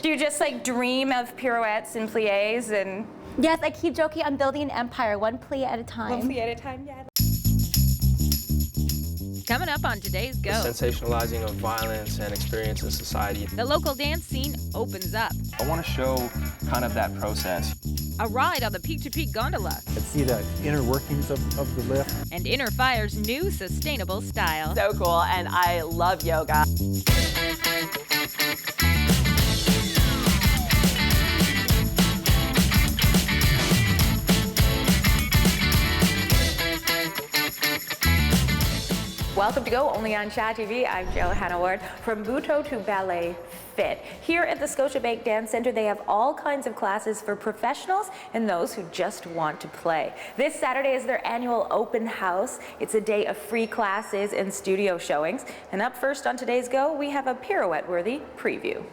Do you just like dream of pirouettes and pliés and? Yes, I keep joking I'm building an empire, one plie at a time. One plie at a time, yeah. Coming up on today's Go. The sensationalizing of violence and experience in society. The local dance scene opens up. I want to show kind of that process. A ride on the peak-to-peak gondola. And see the inner workings of the lift. And Inner Fire's new sustainable style. So cool, and I love yoga. Welcome to Go, only on Chat TV. I'm Jill Hannah Ward. From Butoh to Ballet Fit. Here at the Scotiabank Dance Centre, they have all kinds of classes for professionals and those who just want to play. This Saturday is their annual open house. It's a day of free classes and studio showings. And up first on today's Go, we have a pirouette-worthy preview.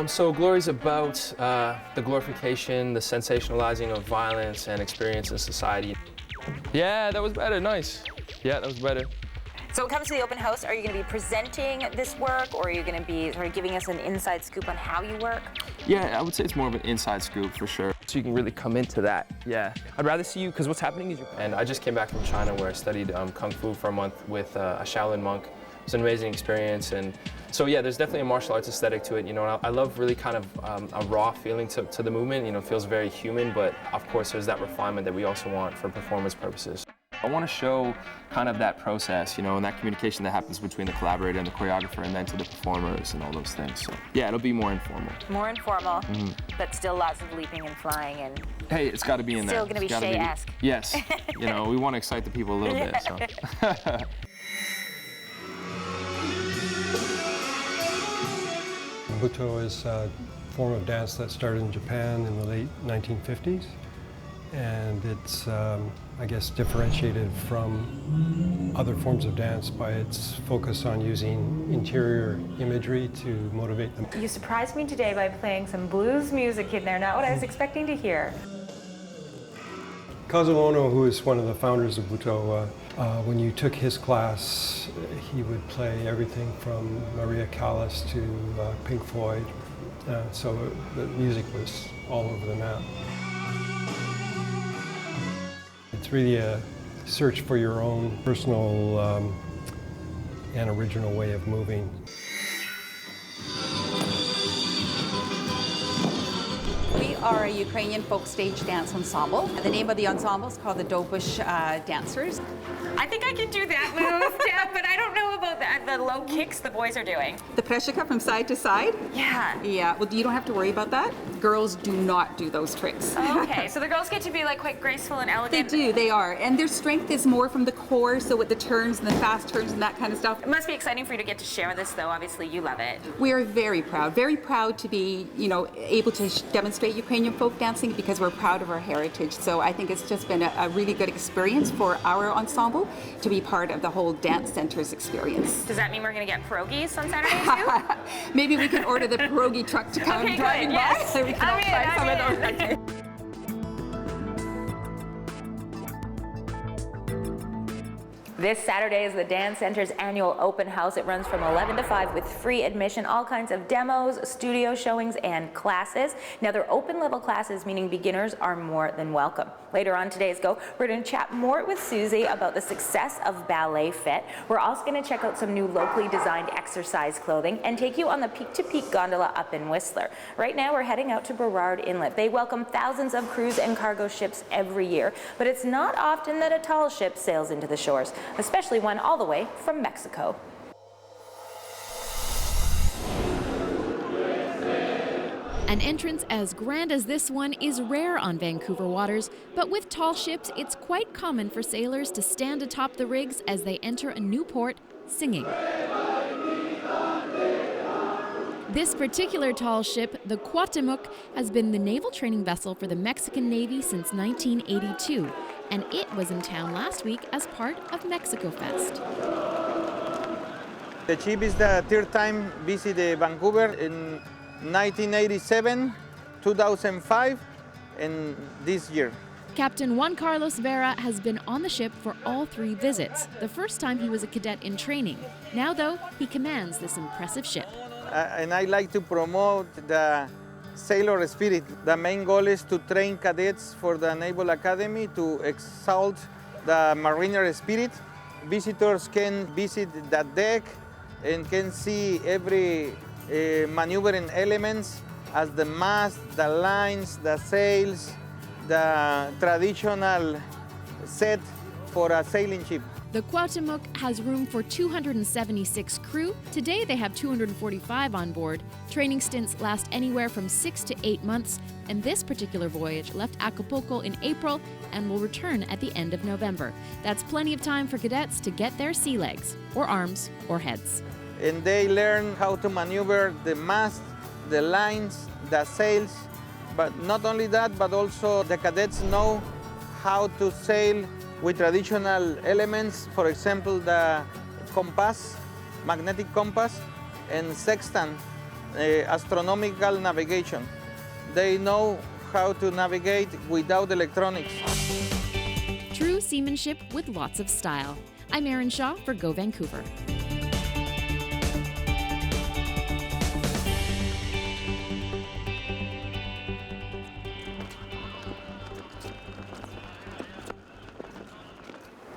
So Glory's about the glorification, the sensationalizing of violence and experience in society. Yeah, that was better, nice. Yeah, that was better. So when it comes to the open house, are you going to be presenting this work, or are you going to be sort of giving us an inside scoop on how you work? Yeah, I would say it's more of an inside scoop for sure. So you can really come into that, yeah. I'd rather see you, because what's happening is and I just came back from China where I studied Kung Fu for a month with a Shaolin monk. It was an amazing experience, and so yeah, there's definitely a martial arts aesthetic to it, you know, and I love really kind of a raw feeling to the movement, you know, it feels very human, but of course there's that refinement that we also want for performance purposes. I want to show kind of that process, you know, and that communication that happens between the collaborator and the choreographer and then to the performers and all those things. So yeah, it'll be more informal. More informal, but still lots of leaping and flying and... Hey, it's got to be in there. Still going to be Shay-esque. Yes, you know, we want to excite the people a little bit, so. Butoh is a form of dance that started in Japan in the late 1950s, and it's, I guess, differentiated from other forms of dance by its focus on using interior imagery to motivate them. You surprised me today by playing some blues music in there, not what I was expecting to hear. Kazuo Ono, who is one of the founders of Butoh, when you took his class, he would play everything from Maria Callas to Pink Floyd, so the music was all over the map. It's really a search for your own personal and original way of moving. We are a Ukrainian folk stage dance ensemble. The name of the ensemble is called the Dobush Dancers. I think I can do that move, Deb, but I don't know about the low kicks the boys are doing. The preshika from side to side? Yeah. Yeah, well, you don't have to worry about that. Girls do not do those tricks. Okay, so the girls get to be like quite graceful and elegant. They do, they are. And their strength is more from the core, so with the turns and the fast turns and that kind of stuff. It must be exciting for you to get to share this, though. Obviously, you love it. We are very proud to be, you know, able to demonstrate Ukrainian folk dancing because we're proud of our heritage. So I think it's just been a really good experience for our ensemble to be part of the whole dance center's experience. Does that mean we're going to get pierogies on Saturday too? Maybe we can order the pierogi truck to come driving by. Yes. So we can all try some of those. Okay. This Saturday is the Dance Center's annual open house. It runs from 11 to 5 with free admission, all kinds of demos, studio showings, and classes. Now, they're open-level classes, meaning beginners are more than welcome. Later on today's Go, we're going to chat more with Susie about the success of Ballet Fit. We're also going to check out some new locally designed exercise clothing and take you on the peak-to-peak gondola up in Whistler. Right now, we're heading out to Burrard Inlet. They welcome thousands of cruise and cargo ships every year, but it's not often that a tall ship sails into the shores, especially one all the way from Mexico. An entrance as grand as this one is rare on Vancouver waters, but with tall ships, it's quite common for sailors to stand atop the rigs as they enter a new port, singing. This particular tall ship, the Cuauhtemoc, has been the naval training vessel for the Mexican Navy since 1982, and it was in town last week as part of Mexico Fest. The ship is the third time visit Vancouver in 1987, 2005, and this year. Captain Juan Carlos Vera has been on the ship for all 3 visits, the first time he was a cadet in training. Now, though, he commands this impressive ship. And I like to promote the sailor spirit. The main goal is to train cadets for the Naval Academy to exalt the mariner spirit. Visitors can visit the deck and can see every maneuvering elements as the mast, the lines, the sails, the traditional set for a sailing ship. The Cuauhtémoc has room for 276 crew. Today they have 245 on board. Training stints last anywhere from 6 to 8 months, and this particular voyage left Acapulco in April and will return at the end of November. That's plenty of time for cadets to get their sea legs, or arms, or heads. And they learn how to maneuver the mast, the lines, the sails, but not only that, but also the cadets know how to sail with traditional elements, for example, the compass, magnetic compass, and sextant, astronomical navigation. They know how to navigate without electronics. True seamanship with lots of style. I'm Erin Shaw for Go Vancouver.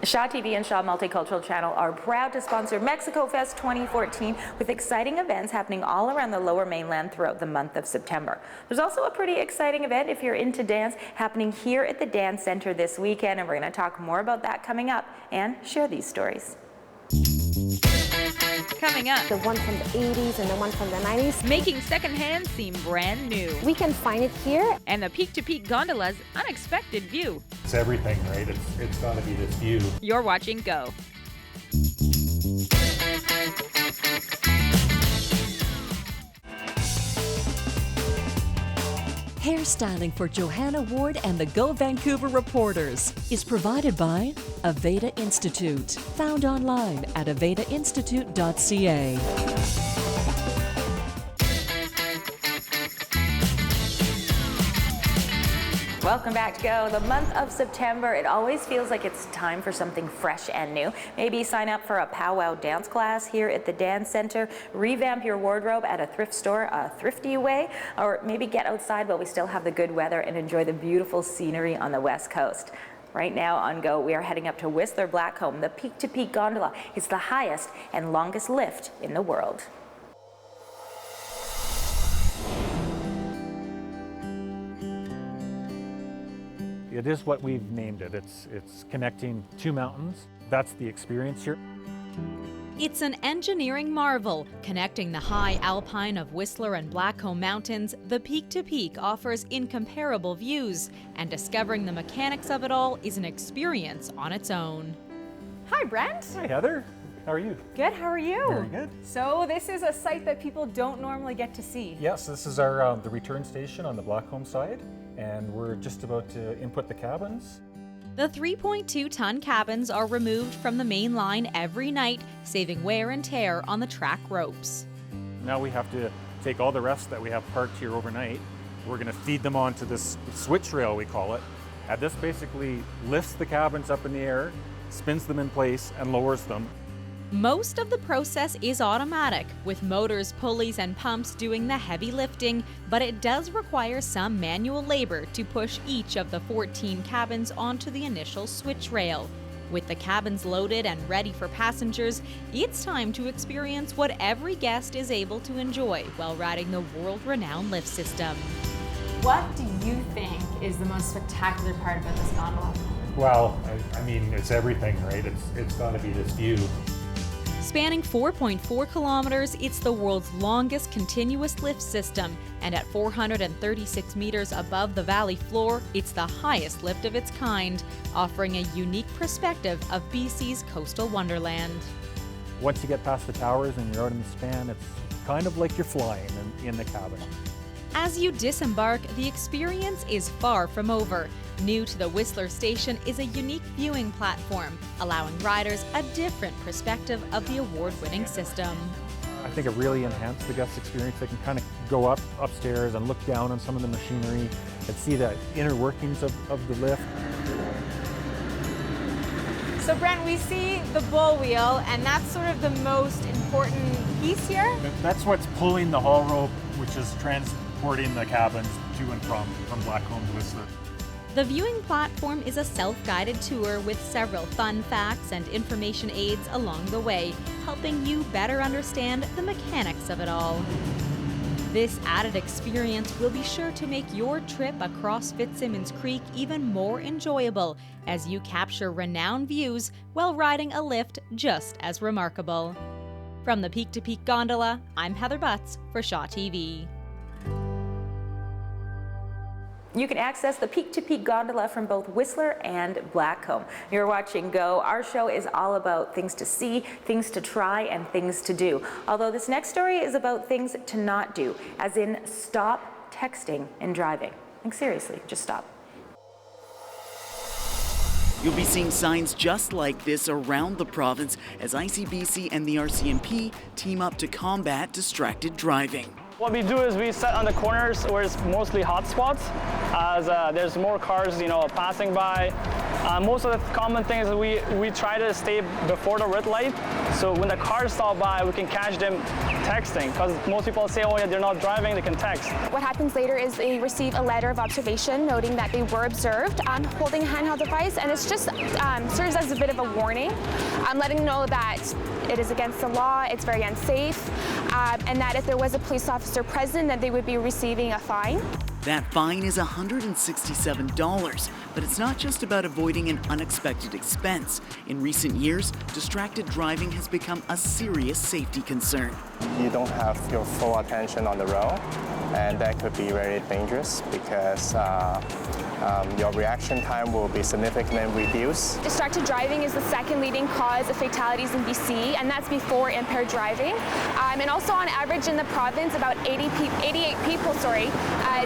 Shaw TV and Shaw Multicultural Channel are proud to sponsor Mexico Fest 2014 with exciting events happening all around the Lower Mainland throughout the month of September. There's also a pretty exciting event, if you're into dance, happening here at the Dance Center this weekend, and we're going to talk more about that coming up and share these stories. Coming up, The one from the 80s and the one from the 90s. making secondhand seem brand new. We can find it here. And the peak-to-peak gondola's unexpected view. It's everything, right? It's got to be this view. You're watching Go. Hairstyling for Johanna Ward and the Go Vancouver reporters is provided by Aveda Institute, found online at avedainstitute.ca. Welcome back to Go. The month of September, it always feels like it's time for something fresh and new. Maybe sign up for a powwow dance class here at the Dance Center, revamp your wardrobe at a thrift store a thrifty way, or maybe get outside while we still have the good weather and enjoy the beautiful scenery on the West Coast. Right now on Go, we are heading up to Whistler Blackcomb, the peak-to-peak gondola. It's the highest and longest lift in the world. It is what we've named it. It's connecting 2 mountains. That's the experience here. It's an engineering marvel. Connecting the high alpine of Whistler and Blackcomb Mountains, the peak-to-peak offers incomparable views, and discovering the mechanics of it all is an experience on its own. Hi, Brent. Hi, Heather. How are you? Good, how are you? Very good. So this is a site that people don't normally get to see. Yes, this is our the return station on the Blackcomb side, and we're just about to input the cabins. The 3.2-ton cabins are removed from the main line every night, saving wear and tear on the track ropes. Now we have to take all the rest that we have parked here overnight. We're going to feed them onto this switch rail, we call it. And this basically lifts the cabins up in the air, spins them in place, and lowers them. Most of the process is automatic, with motors, pulleys, and pumps doing the heavy lifting, but it does require some manual labor to push each of the 14 cabins onto the initial switch rail. With the cabins loaded and ready for passengers, it's time to experience what every guest is able to enjoy while riding the world-renowned lift system. What do you think is the most spectacular part about this gondola? Well, I mean, it's everything, right? It's got to be this view. Spanning 4.4 kilometers, it's the world's longest continuous lift system, and at 436 meters above the valley floor, it's the highest lift of its kind, offering a unique perspective of BC's coastal wonderland. Once you get past the towers and you're out in the span, it's kind of like you're flying in the cabin. As you disembark, the experience is far from over. New to the Whistler station is a unique viewing platform, allowing riders a different perspective of the award-winning system. I think it really enhanced the guest experience. They can kind of go upstairs and look down on some of the machinery and see the inner workings of the lift. So Brent, we see the bull wheel, and that's sort of the most important piece here. That's what's pulling the haul rope, which is transporting the cabins to and from Blackcomb to Whistler. The viewing platform is a self-guided tour with several fun facts and information aids along the way, helping you better understand the mechanics of it all. This added experience will be sure to make your trip across Fitzsimmons Creek even more enjoyable as you capture renowned views while riding a lift just as remarkable. From the Peak to Peak Gondola, I'm Heather Butts for Shaw TV. You can access the Peak to Peak Gondola from both Whistler and Blackcomb. You're watching Go. Our show is all about things to see, things to try, and things to do. Although this next story is about things to not do, as in stop texting and driving. Like seriously, just stop. You'll be seeing signs just like this around the province as ICBC and the RCMP team up to combat distracted driving. What we do is we set on the corners where it's mostly hot spots, as there's more cars, passing by. Most of the common things we try to stay before the red light, so when the cars stop by, we can catch them texting. Because most people say, oh yeah, they're not driving, they can text. What happens later is they receive a letter of observation noting that they were observed holding a handheld device, and it's just serves as a bit of a warning, letting them know that it is against the law, it's very unsafe, and that if there was a police officer present, that they would be receiving a fine. That fine is $167, but it's not just about avoiding an unexpected expense. In recent years, distracted driving has become a serious safety concern. You don't have your full attention on the road, and that could be very dangerous because your reaction time will be significantly reduced. Distracted driving is the second leading cause of fatalities in BC, and that's before impaired driving. And also on average in the province, about 88 people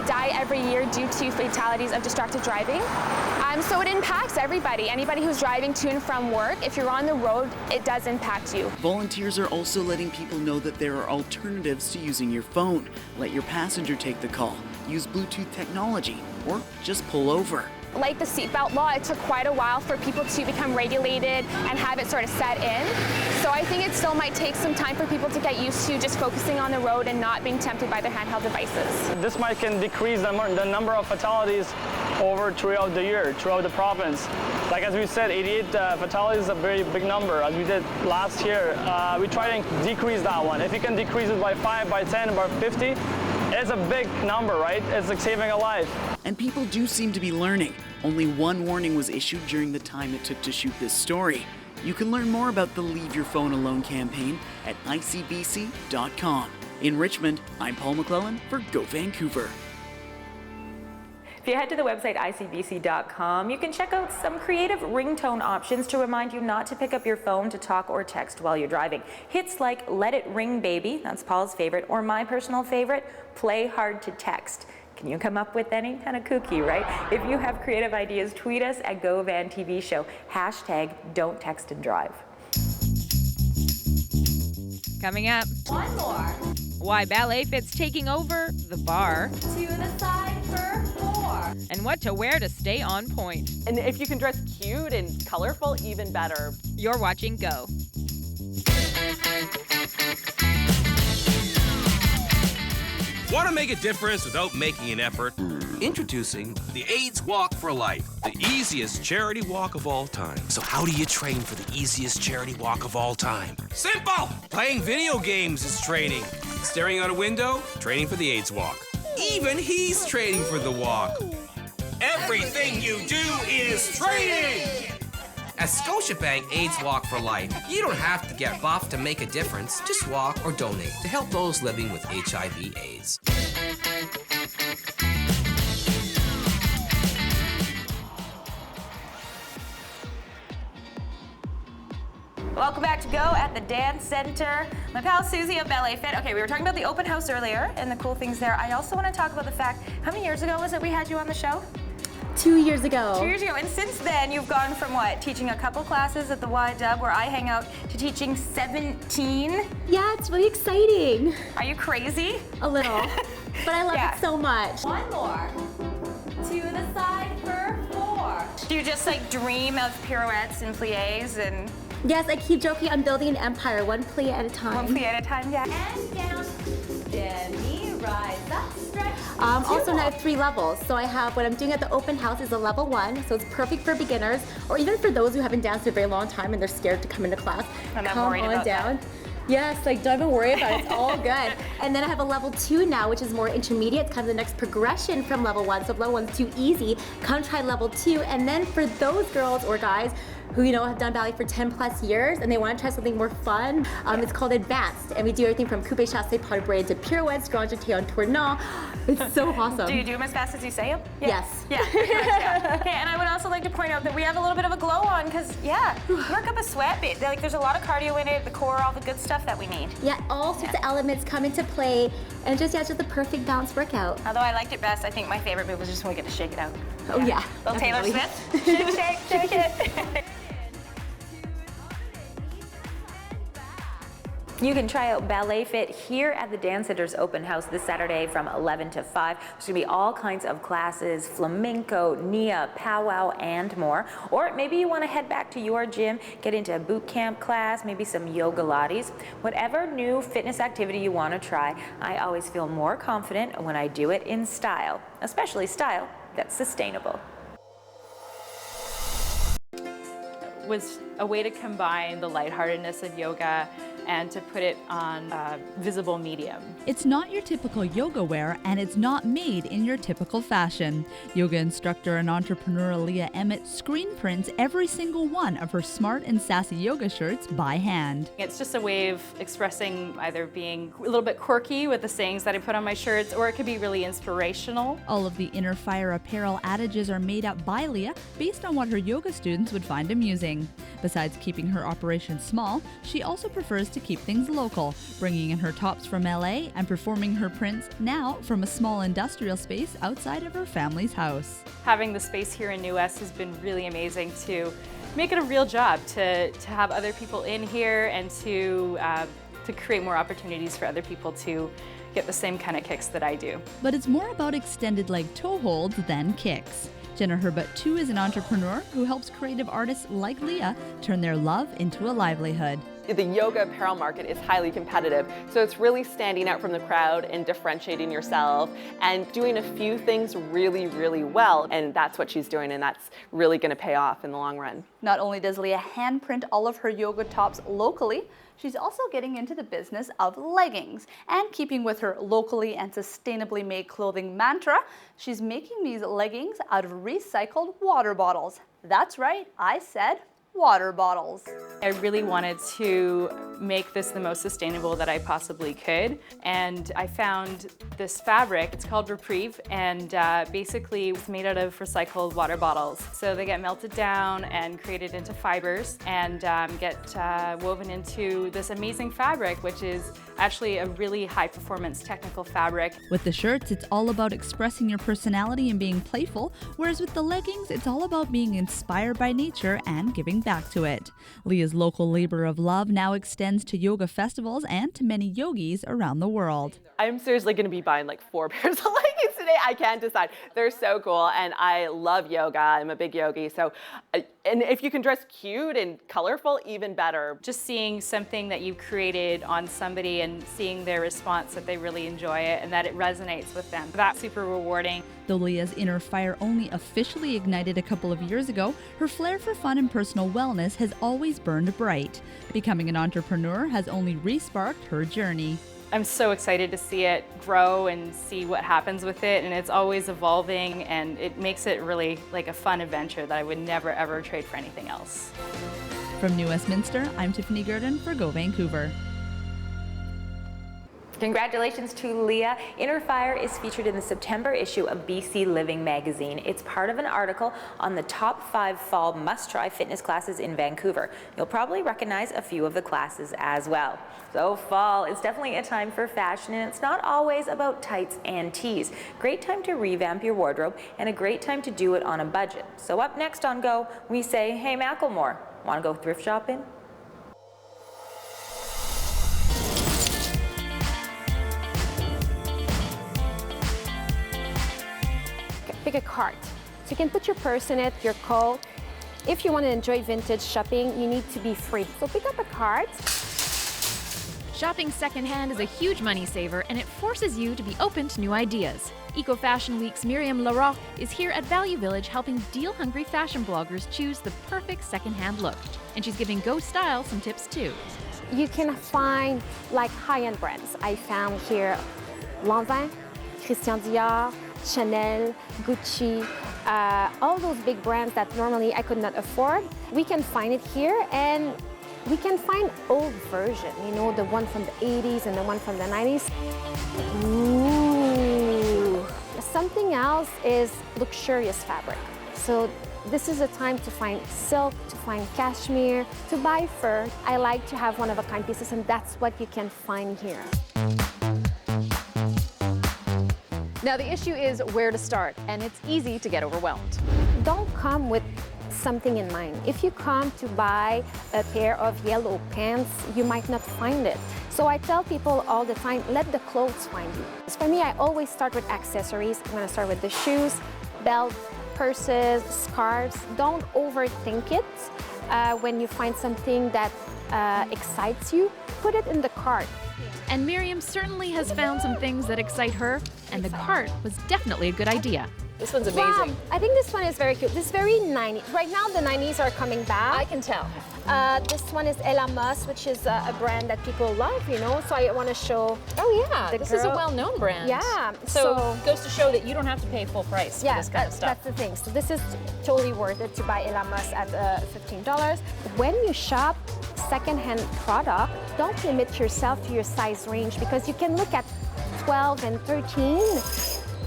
die every year due to fatalities of distracted driving. So it impacts everybody. Anybody who's driving to and from work, if you're on the road, it does impact you. Volunteers are also letting people know that there are alternatives to using your phone. Let your passenger take the call, use Bluetooth technology, or just pull over. Like the seatbelt law, it took quite a while for people to become regulated and have it sort of set in. So I think it still might take some time for people to get used to just focusing on the road and not being tempted by their handheld devices. This can decrease the number of fatalities throughout the year, throughout the province. Like as we said, 88 fatalities is a very big number. As we did last year, we try to decrease that one. If you can decrease it by 5, by 10, by 50, it's a big number, right? It's like saving a life. And people do seem to be learning. Only one warning was issued during the time it took to shoot this story. You can learn more about the Leave Your Phone Alone campaign at icbc.com. In Richmond, I'm Paul McClellan for Go Vancouver. If you head to the website icbc.com, you can check out some creative ringtone options to remind you not to pick up your phone to talk or text while you're driving. Hits like Let It Ring Baby, that's Paul's favorite, or my personal favorite, Play Hard to Text. Can you come up with any? Kind of kooky, right? If you have creative ideas, tweet us at GoVanTV Show. Hashtag Don't Text and Drive. Coming up, One more. why Ballet Fit's taking over the bar, To the side for 4. and what to wear to stay on point. And if you can dress cute and colorful, even better. You're watching Go. Want to make a difference without making an effort? Introducing the AIDS Walk for Life, the easiest charity walk of all time. So how do you train for the easiest charity walk of all time? Simple! Playing video games is training. Staring out a window, training for the AIDS Walk. Even he's training for the walk. Everything you do is training! At Scotiabank AIDS Walk for Life, you don't have to get buff to make a difference. Just walk or donate to help those living with HIV/AIDS. Welcome back to Go at the Dance Center. My pal Susie of Ballet Fit. Okay, we were talking about the open house earlier and the cool things there. I also want to talk about the fact, how many years ago was it we had you on the show? 2 years ago. 2 years ago, and since then you've gone from what, teaching a couple classes at the Y-Dub where I hang out, to teaching 17? Yeah, it's really exciting. Are you crazy? A little, but I love Yeah. it so much. One more. To the side for 4. Do you just like dream of pirouettes and plies and? Yes, I keep joking I'm building an empire, one plie at a time. One plie at a time, yeah. And down, demi, rise up, stretch. Also, now I have 3 levels. So I have, what I'm doing at the open house is a level 1, so it's perfect for beginners, or even for those who haven't danced a very long time and they're scared to come into class. I'm not come worried on about down. that. Yes, like don't even worry about it, it's all good. And then I have a level 2 now, which is more intermediate, it's kind of the next progression from level 1. So if level 1's too easy, come try level 2. And then for those girls or guys who have done ballet for 10 plus years and they want to try something more fun, it's called advanced. And we do everything from coupe chassé, pas de bras to pirouettes, grand jeté en tournant. It's so awesome. Do you do them as fast as you say them? Yeah. Yes. Yeah. Yeah. Okay, and I would also like to point out that we have a little bit of a glow on because, work up a sweat. There's a lot of cardio in it, the core, all the good stuff that we need. Yeah, all sorts of elements come into play, and just the perfect balanced workout. Although I liked it best, I think my favorite move was just when we get to shake it out. Oh yeah. Little Taylor definitely. Swift. Shake, shake, shake it. You can try out Ballet Fit here at the Dance Center's open house this Saturday from 11 to 5. There's gonna be all kinds of classes, flamenco, Nia, powwow, and more. Or maybe you wanna head back to your gym, get into a boot camp class, maybe some yoga lattes. Whatever new fitness activity you wanna try, I always feel more confident when I do it in style, especially style that's sustainable. Was a way to combine the lightheartedness of yoga and to put it on a visible medium. It's not your typical yoga wear, and it's not made in your typical fashion. Yoga instructor and entrepreneur Leah Emmett screen prints every single one of her smart and sassy yoga shirts by hand. It's just a way of expressing either being a little bit quirky with the sayings that I put on my shirts, or it could be really inspirational. All of the Inner Fire apparel adages are made up by Leah based on what her yoga students would find amusing. Besides keeping her operation small, she also prefers to keep things local, bringing in her tops from LA and performing her prints now from a small industrial space outside of her family's house. Having the space here in New West has been really amazing to make it a real job, to have other people in here and to create more opportunities for other people to get the same kind of kicks that I do. But it's more about extended leg toe holds than kicks. Jenna Herbert, too, is an entrepreneur who helps creative artists like Leah turn their love into a livelihood. The yoga apparel market is highly competitive, so it's really standing out from the crowd and differentiating yourself and doing a few things really, really well. And that's what she's doing, and that's really going to pay off in the long run. Not only does Leah handprint all of her yoga tops locally, she's also getting into the business of leggings. And keeping with her locally and sustainably made clothing mantra, she's making these leggings out of recycled water bottles. That's right, I said water bottles. I really wanted to make this the most sustainable that I possibly could, and I found this fabric. It's called Reprieve, and basically it's made out of recycled water bottles. So they get melted down and created into fibers and get woven into this amazing fabric, which is actually a really high performance technical fabric. With the shirts, it's all about expressing your personality and being playful, whereas with the leggings, it's all about being inspired by nature and giving back to it. Leah's local labor of love now extends to yoga festivals and to many yogis around the world. I'm seriously going to be buying like 4 pairs of leggings today. I can't decide. They're so cool, and I love yoga. I'm a big yogi, so and if you can dress cute and colorful, even better. Just seeing something that you created on somebody and seeing their response that they really enjoy it and that it resonates with them. That's super rewarding. Though Leah's inner fire only officially ignited a couple of years ago, her flair for fun and personal wellness has always burned bright. Becoming an entrepreneur has only re-sparked her journey. I'm so excited to see it grow and see what happens with it, and it's always evolving, and it makes it really like a fun adventure that I would never ever trade for anything else. From New Westminster, I'm Tiffany Gurdon for Go Vancouver. Congratulations to Leah. Inner Fire is featured in the September issue of BC Living magazine. It's part of an article on the top 5 fall must-try fitness classes in Vancouver. You'll probably recognize a few of the classes as well. So fall is definitely a time for fashion, and it's not always about tights and tees. Great time to revamp your wardrobe and a great time to do it on a budget. So up next on Go, we say, hey Macklemore, want to go thrift shopping? Pick a cart. So you can put your purse in it, your coat, If you want to enjoy vintage shopping, you need to be free. So pick up a card. Shopping secondhand is a huge money saver, and it forces you to be open to new ideas. Eco Fashion Week's Miriam Leroy is here at Value Village helping deal-hungry fashion bloggers choose the perfect secondhand look. And she's giving Go Style some tips too. You can find like high-end brands. I found here Lanvin, Christian Dior, Chanel, Gucci, all those big brands that normally I could not afford. We can find it here, and we can find old version, you know, the one from the 80s and the one from the 90s. Ooh. Something else is luxurious fabric. So this is a time to find silk, to find cashmere, to buy fur. I like to have one-of-a-kind pieces, and that's what you can find here. Now the issue is where to start, and it's easy to get overwhelmed. Don't come with something in mind. If you come to buy a pair of yellow pants, you might not find it. So I tell people all the time, let the clothes find you. For me, I always start with accessories. I'm gonna start with the shoes, belt, purses, scarves. Don't overthink it. When you find something that excites you, put it in the cart. And Miriam certainly has found some things that excite her, and the cart was definitely a good idea. This one's amazing. Wow, I think this one is very cute. This is very 90s. Right now, the 90s are coming back. I can tell. This one is Ella Moss, which is a brand that people love, you know, so I want to show. Oh yeah, this is a girl. well-known brand. Yeah. So goes to show that you don't have to pay full price for this kind of stuff. That's the thing. So this is totally worth it to buy Ella Moss at $15. When you shop secondhand product, don't limit yourself to your size range, because you can look at 12 and 13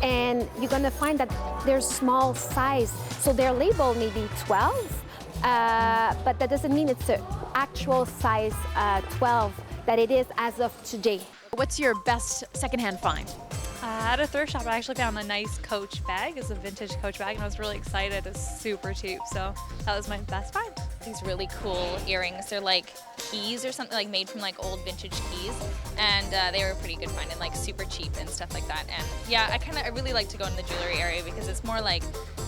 and you're gonna find that they're small size. So their label may be 12, but that doesn't mean it's the actual size 12 that it is as of today. What's your best secondhand find? At a thrift shop, I actually found a nice Coach bag. It's a vintage Coach bag, and I was really excited. It's super cheap, so that was my best find. These really cool earrings. They're like keys or something, like made from like old vintage keys, and they were pretty good find and like super cheap and stuff like that. And yeah, I really like to go in the jewelry area because it's more like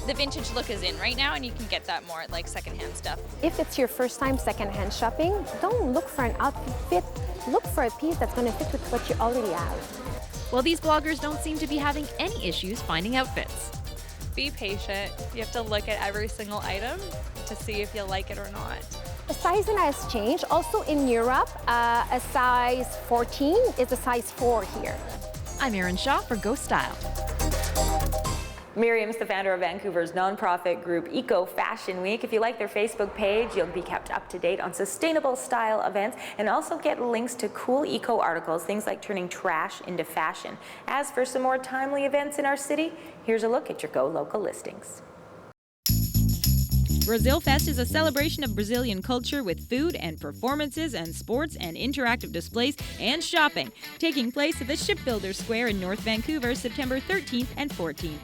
the vintage look is in right now, and you can get that more at like secondhand stuff. If it's your first time secondhand shopping, don't look for an outfit. Look for a piece that's going to fit with what you already have. Well, these bloggers don't seem to be having any issues finding outfits. Be patient. You have to look at every single item to see if you like it or not. The sizing has changed. Also in Europe, a size 14 is a size 4 here. I'm Erin Shaw for Go Style. Miriam's the founder of Vancouver's nonprofit group Eco Fashion Week. If you like their Facebook page, you'll be kept up to date on sustainable style events and also get links to cool eco articles, things like turning trash into fashion. As for some more timely events in our city, here's a look at your Go Local listings. Brazil Fest is a celebration of Brazilian culture with food and performances and sports and interactive displays and shopping, taking place at the Shipbuilders Square in North Vancouver, September 13th and 14th.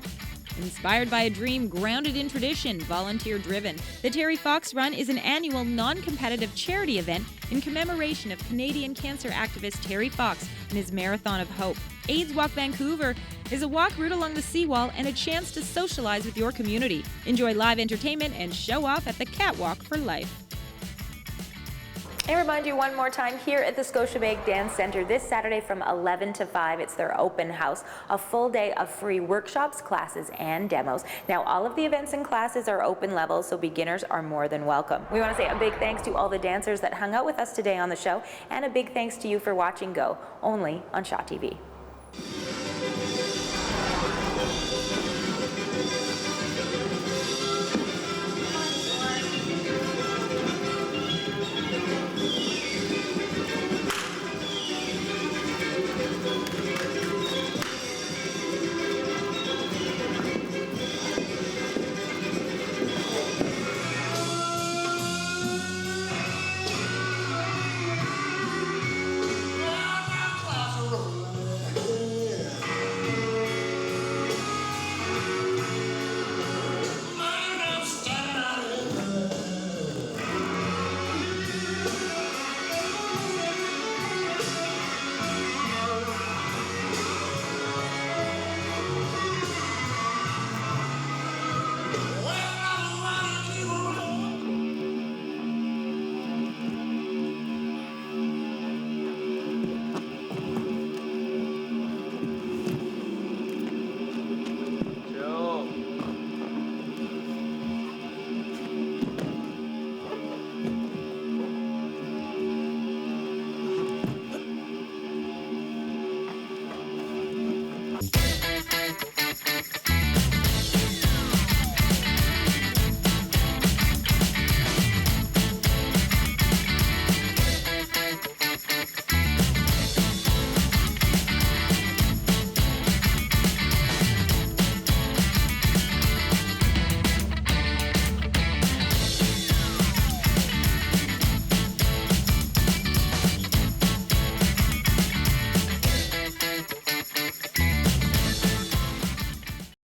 Inspired by a dream grounded in tradition, volunteer-driven, the Terry Fox Run is an annual non-competitive charity event in commemoration of Canadian cancer activist Terry Fox and his Marathon of Hope. AIDS Walk Vancouver is a walk route along the seawall and a chance to socialize with your community. Enjoy live entertainment and show off at the Catwalk for Life. And remind you one more time, here at the Scotiabank Dance Centre this Saturday from 11 to 5, it's their open house, a full day of free workshops, classes, and demos. Now, all of the events and classes are open level, so beginners are more than welcome. We want to say a big thanks to all the dancers that hung out with us today on the show, and a big thanks to you for watching Go, only on Shaw TV.